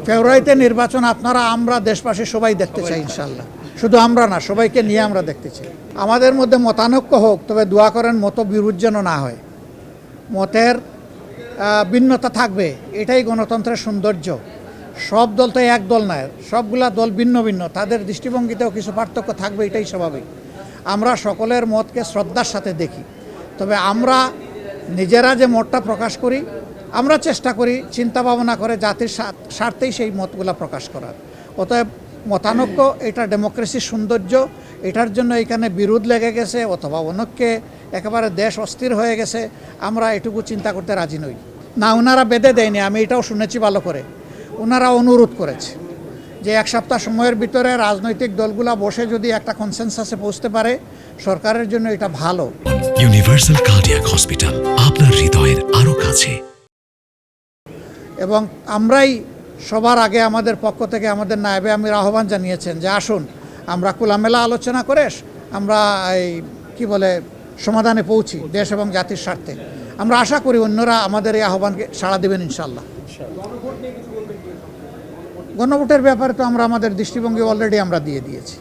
ফেব্রুয়ারিতে নির্বাচন আপনারা আমরা দেশবাসী সবাই দেখতে চাই ইনশাল্লাহ। শুধু আমরা না, সবাইকে নিয়ে আমরা দেখতে চাই। আমাদের মধ্যে মতানৈক্য হোক, তবে দোয়া করেন মত বিরোধ যেন না হয়। মতের ভিন্নতা থাকবে, এটাই গণতন্ত্রের সৌন্দর্য। সব দল তো এক দল নয়, সবগুলা দল ভিন্ন ভিন্ন, তাদের দৃষ্টিভঙ্গিতেও কিছু পার্থক্য থাকবে, এটাই স্বাভাবিক। আমরা সকলের মতকে শ্রদ্ধার সাথে দেখি, তবে আমরা নিজেরা যে মতটা প্রকাশ করি, আমরা চেষ্টা করি চিন্তা ভাবনা করে জাতির স্বার্থেই সেই মতগুলা প্রকাশ করার। অতএব মতানৈক্য এটা ডেমোক্রেসির সৌন্দর্য। এটার জন্য এখানে বিরোধ লেগে গেছে অথবা অনেককে একেবারে দেশ অস্থির হয়ে গেছে, আমরা এটুকু চিন্তা করতে রাজি নই। না, ওনারা বেঁধে দেয়নি, আমি এটাও শুনেছি ভালো করে। ওনারা অনুরোধ করেছে যে এক সপ্তাহ সময়ের ভিতরে রাজনৈতিক দলগুলা বসে যদি একটা কনসেনসাসে পৌঁছতে পারে, সরকারের জন্য এটা ভালো। ইউনিভার্সাল কার্ডিয়াক হসপিটাল, আপনার হৃদয়ের আরো কাছে। এবং আমরাই সবার আগে আমাদের পক্ষ থেকে আমাদের নায়েবে আমির আহ্বান জানিয়েছেন যে আসুন আমরা খোলামেলা আলোচনা করে আমরা এই কি বলে সমাধানে পৌঁছি দেশ এবং জাতির স্বার্থে। আমরা আশা করি অন্যরা আমাদের এই আহ্বানকে সাড়া দেবেন ইনশাল্লাহ। গণভোটের ব্যাপারে তো আমরা আমাদের দৃষ্টিভঙ্গি অলরেডি আমরা দিয়ে দিয়েছি।